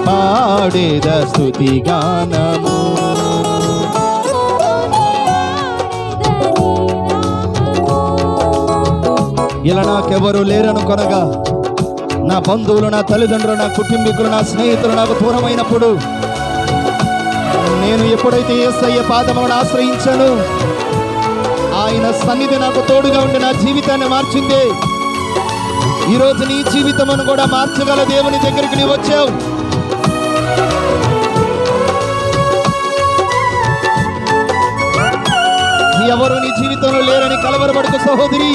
పాడేద స్తుతి గానము. ఇలా నాకెవరు లేరనుకొనగా, నా బంధువులు, నా తల్లిదండ్రులు, నా కుటుంబీకులు, నా స్నేహితులు నాకు దూరమైనప్పుడు, నేను ఎప్పుడైతే యేసయ్య పాదములను ఆశ్రయించాను, ఆయన సన్నిధి నాకు తోడుగా ఉండి నా జీవితాన్ని మార్చింది. ఈరోజు నీ జీవితమును కూడా మార్చగల దేవుని దగ్గరికి నీవు వచ్చావు. ఎవరు నీ జీవితంలో లేరని కలవరపడకు సహోదరి.